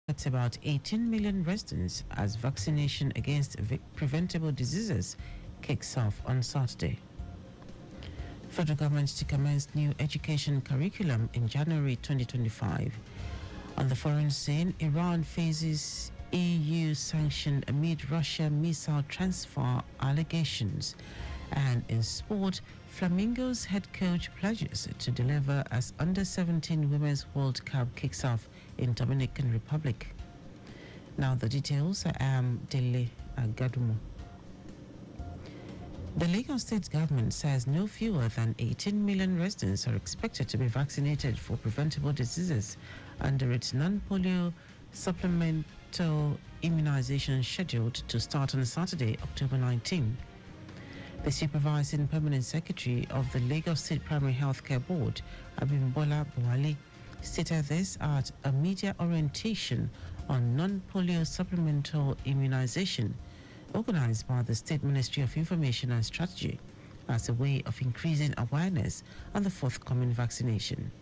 That's about 18 million residents as vaccination against preventable diseases kicks off on Saturday. Federal government to commence new education curriculum in January 2025. On the foreign scene, Iran faces EU sanction amid Russia missile transfer allegations. And in sport, Flamingo's head coach pledges to deliver as Under-17 Women's World Cup kicks off in Dominican Republic. Now the details. I am Dele Agadumo. The Lagos State government says no fewer than 18 million residents are expected to be vaccinated for preventable diseases under its non-polio supplemental immunization scheduled to start on Saturday, October 19. The supervising permanent secretary of the Lagos State Primary Healthcare Board, Abimbola Buwale, stated this at a media orientation on non-polio supplemental immunization organized by the State Ministry of Information and Strategy as a way of increasing awareness on the forthcoming vaccination.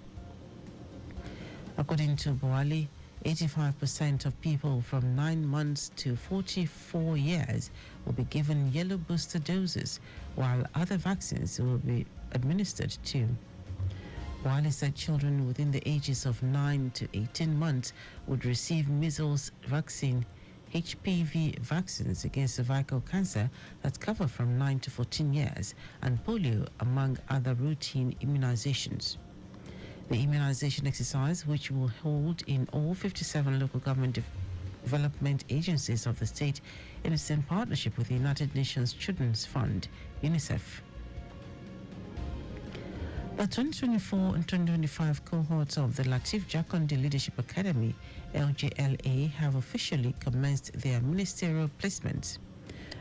According to Buwale, 85% of people from 9 months to 44 years will be given yellow booster doses, while other vaccines will be administered too. Buwale said children within the ages of 9 to 18 months would receive measles vaccine, HPV vaccines against cervical cancer that cover from 9 to 14 years, and polio, among other routine immunizations. The immunization exercise, which will hold in all 57 local government development agencies of the state, is in partnership with the United Nations Children's Fund, UNICEF. The 2024 and 2025 cohorts of the Latif Jakonde Leadership Academy, LJLA, have officially commenced their ministerial placements.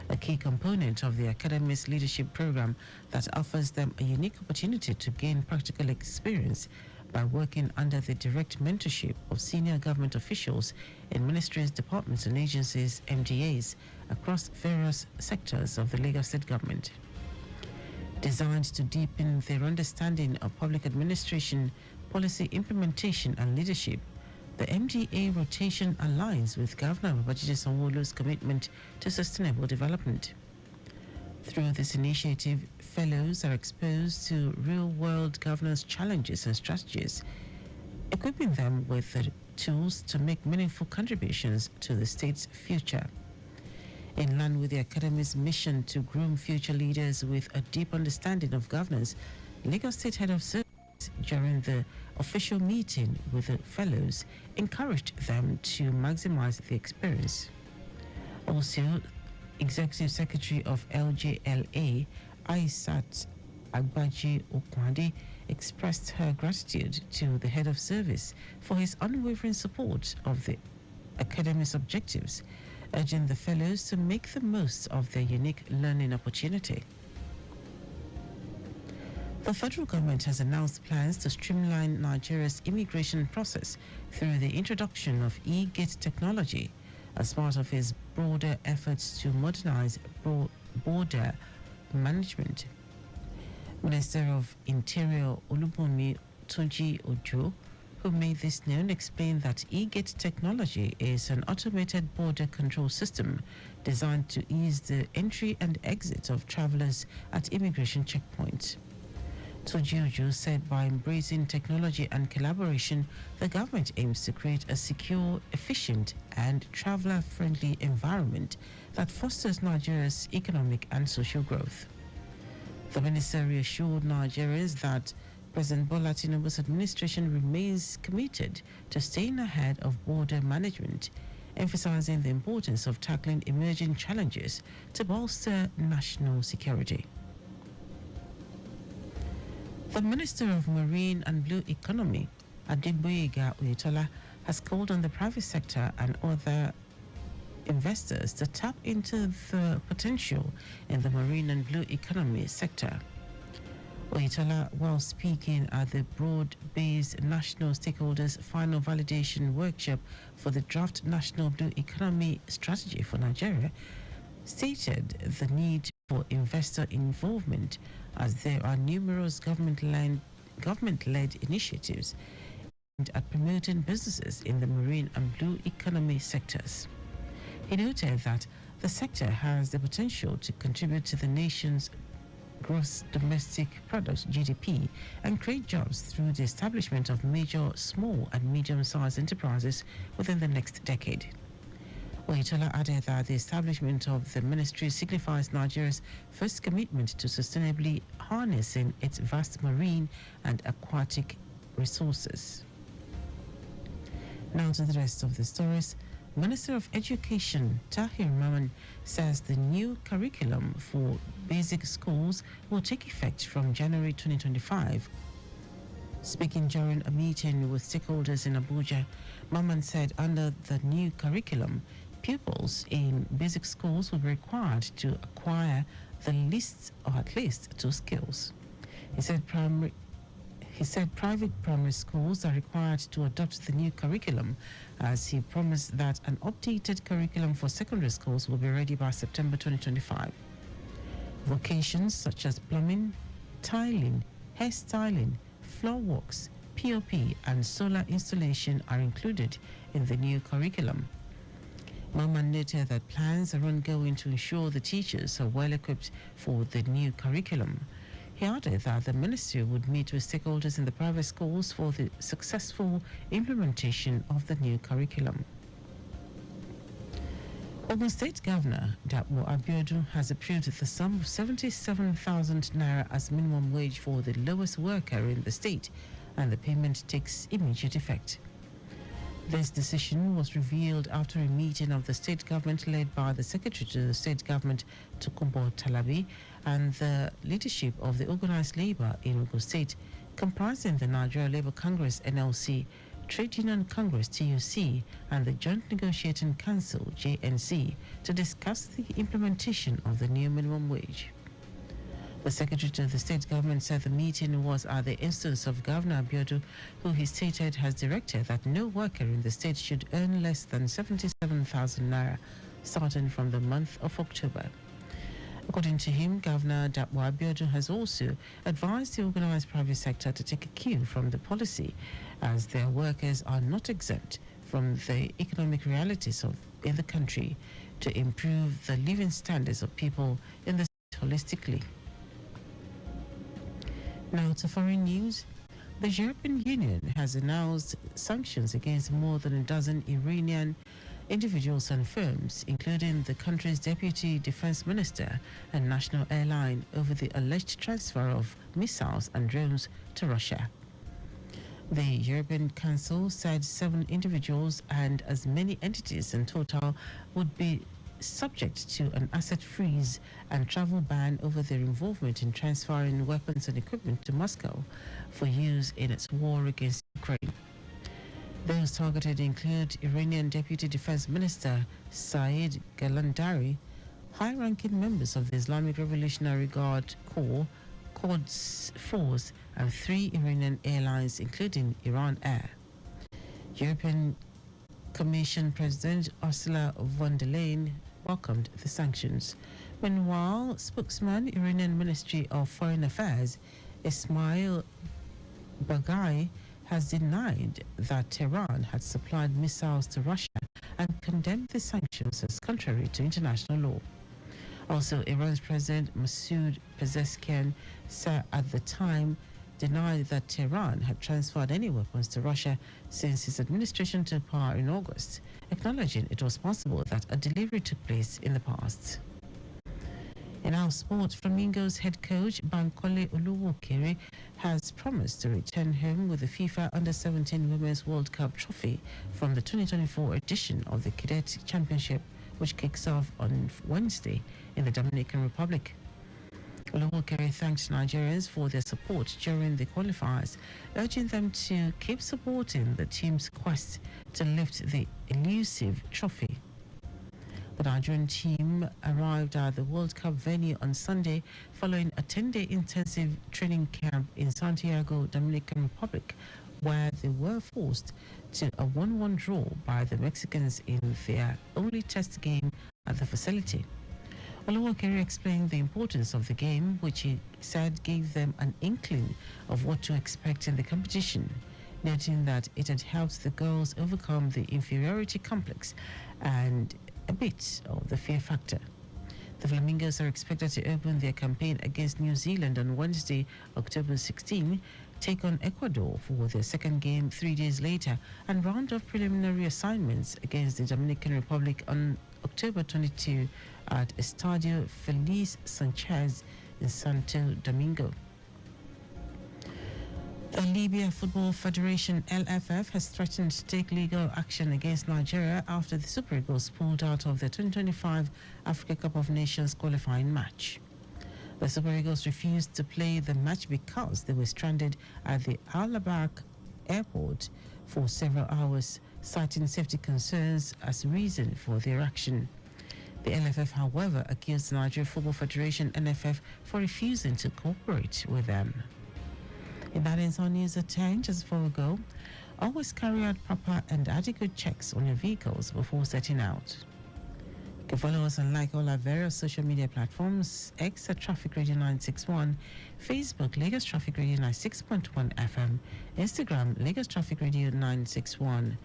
A key component of the Academy's leadership program that offers them a unique opportunity to gain practical experience by working under the direct mentorship of senior government officials in ministries, departments, and agencies, MDAs, across various sectors of the Lagos State government. Designed to deepen their understanding of public administration, policy implementation, and leadership, the MDA rotation aligns with Governor Babajide Sanwo-Olu's commitment to sustainable development. Through this initiative, fellows are exposed to real-world governance challenges and strategies, equipping them with the tools to make meaningful contributions to the state's future. In line with the Academy's mission to groom future leaders with a deep understanding of governance, Lagos State Head of Service, during the official meeting with the fellows, encouraged them to maximize the experience. Also, Executive Secretary of LJLA, Aisat Agbaji Okwande, expressed her gratitude to the Head of Service for his unwavering support of the Academy's objectives, urging the fellows to make the most of their unique learning opportunity. The federal government has announced plans to streamline Nigeria's immigration process through the introduction of e-gate technology as part of its broader efforts to modernize border management. Minister of Interior Olubunmi Tunji Ojo, who made this known, explained that e-gate technology is an automated border control system designed to ease the entry and exit of travelers at immigration checkpoints. Tunji Ojo said by embracing technology and collaboration, the government aims to create a secure, efficient, and traveler-friendly environment that fosters Nigeria's economic and social growth. The minister reassured Nigerians that President Bola Tinubu's administration remains committed to staying ahead of border management, emphasizing the importance of tackling emerging challenges to bolster national security. The Minister of Marine and Blue Economy, Adegboyega Oyetola, has called on the private sector and other investors to tap into the potential in the marine and blue economy sector. Oyetola, while speaking at the broad-based national stakeholders final validation workshop for the draft National Blue Economy Strategy for Nigeria, stated the need for investor involvement as there are numerous government-led initiatives at promoting businesses in the marine and blue economy sectors. He noted that the sector has the potential to contribute to the nation's gross domestic product (GDP) and create jobs through the establishment of major small and medium-sized enterprises within the next decade. Oyetola added that the establishment of the ministry signifies Nigeria's first commitment to sustainably harnessing its vast marine and aquatic resources. Now to the rest of the stories. Minister of Education Tahir Maman says the new curriculum for basic schools will take effect from January 2025. Speaking during a meeting with stakeholders in Abuja, Maman said under the new curriculum, pupils in basic schools will be required to acquire the least or at least two skills. He said private primary schools are required to adopt the new curriculum, as he promised that an updated curriculum for secondary schools will be ready by September 2025. Vocations such as plumbing, tiling, hairstyling, floor works, POP, and solar installation are included in the new curriculum. Maman noted that plans are ongoing to ensure the teachers are well equipped for the new curriculum. He added that the ministry would meet with stakeholders in the private schools for the successful implementation of the new curriculum. Ogun State Governor Dele Agadumo has approved the sum of 77,000 naira as minimum wage for the lowest worker in the state, and the payment takes immediate effect. This decision was revealed after a meeting of the state government led by the Secretary to the State Government, Tokunbo Talabi, and the leadership of the Organized Labour in Ogun State, comprising the Nigeria Labour Congress (NLC), Trade Union Congress (TUC), and the Joint Negotiating Council (JNC), to discuss the implementation of the new minimum wage. The Secretary to the State Government said the meeting was at the instance of Governor Agadumo, who he stated has directed that no worker in the state should earn less than 77,000 naira starting from the month of October. According to him, Governor Dele Agadumo has also advised the organized private sector to take a cue from the policy, as their workers are not exempt from the economic realities in the country, to improve the living standards of people in the state holistically. Now to foreign news. The European Union has announced sanctions against more than a dozen Iranian individuals and firms, including the country's deputy defense minister and national airline, over the alleged transfer of missiles and drones to Russia. The European Council said 7 individuals and as many entities in total would be subject to an asset freeze and travel ban over their involvement in transferring weapons and equipment to Moscow for use in its war against Ukraine. Those targeted include Iranian Deputy Defense Minister Saeed Galandari, high-ranking members of the Islamic Revolutionary Guard Corps, Quds Force, and 3 Iranian airlines, including Iran Air. European Commission President Ursula von der Leyen welcomed the sanctions. Meanwhile, spokesman Iranian Ministry of Foreign Affairs Ismail Baghai has denied that Tehran had supplied missiles to Russia and condemned the sanctions as contrary to international law. Also, Iran's President Masoud Pezeshkian said at the time denied that Tehran had transferred any weapons to Russia since his administration took power in August, acknowledging it was possible that a delivery took place in the past. In our sport, Flamingo's head coach Bankole Oluwokere has promised to return home with the FIFA Under-17 Women's World Cup trophy from the 2024 edition of the Cadet Championship, which kicks off on Wednesday in the Dominican Republic. Oluwokere thanked Nigerians for their support during the qualifiers, urging them to keep supporting the team's quest to lift the elusive trophy. The Nigerian team arrived at the World Cup venue on Sunday following a 10-day intensive training camp in Santiago, Dominican Republic, where they were forced to a 1-1 draw by the Mexicans in their only test game at the facility. Oluwokere explained the importance of the game, which he said gave them an inkling of what to expect in the competition. noting that it had helped the girls overcome the inferiority complex and a bit of the fear factor. The Flamingos are expected to open their campaign against New Zealand on Wednesday, October 16, take on Ecuador for their second game 3 days later, and round off preliminary assignments against the Dominican Republic on October 22 at Estadio Feliz Sanchez in Santo Domingo. The Libya Football Federation (LFF) has threatened to take legal action against Nigeria after the Super Eagles pulled out of the 2025 Africa Cup of Nations qualifying match. The Super Eagles refused to play the match because they were stranded at the Al-Labak airport for several hours, citing safety concerns as reason for their action. The LFF, however, accused the Nigeria Football Federation (NFF) for refusing to cooperate with them. In that ends our news at 10. Just before we go, always carry out proper and adequate checks on your vehicles before setting out. You can follow us and like all our various social media platforms: X at Traffic Radio 961, Facebook Lagos Traffic Radio 96.1 FM, Instagram Lagos Traffic Radio 961.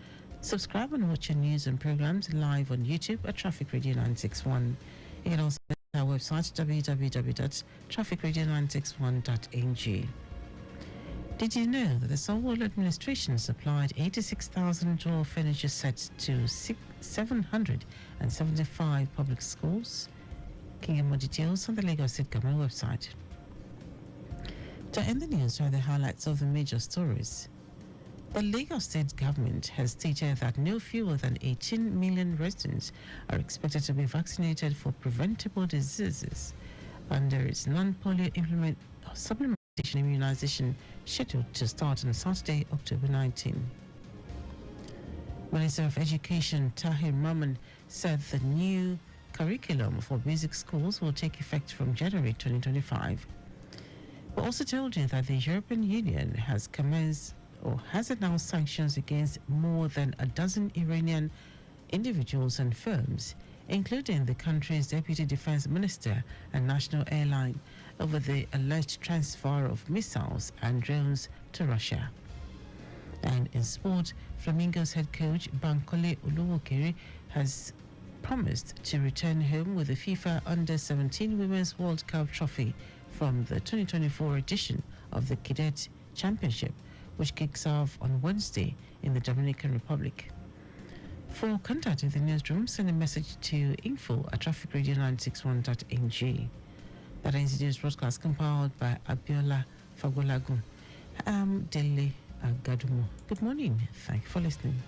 Subscribe and watch your news and programs live on YouTube at Traffic Radio 961. You can also visit our website www.trafficradio961.ng. Did you know that the Solwall administration supplied 86,000 drawer furniture sets to 775 public schools? Get more details on the Lagos State Government website. To end the news are the highlights of the major stories. The Lagos State Government has stated that no fewer than 18 million residents are expected to be vaccinated for preventable diseases under its non-polio supplementation immunization scheduled to start on Saturday, October 19. Minister of Education Tahir Maman said the new curriculum for basic schools will take effect from January 2025. We also told you that the European Union has commenced or has announced sanctions against more than a dozen Iranian individuals and firms, including the country's Deputy Defense Minister and national airline, over the alleged transfer of missiles and drones to Russia. And in sport, Flamingos head coach Bankole Oluwokere has promised to return home with the FIFA Under-17 Women's World Cup trophy from the 2024 edition of the Cadet Championship, which kicks off on Wednesday in the Dominican Republic. For contact with the newsroom, send a message to info@trafficradio961.ng. That ends the news broadcast compiled by Abiola Fagolagun. I'm Dele Agadumo. Good morning. Thank you for listening.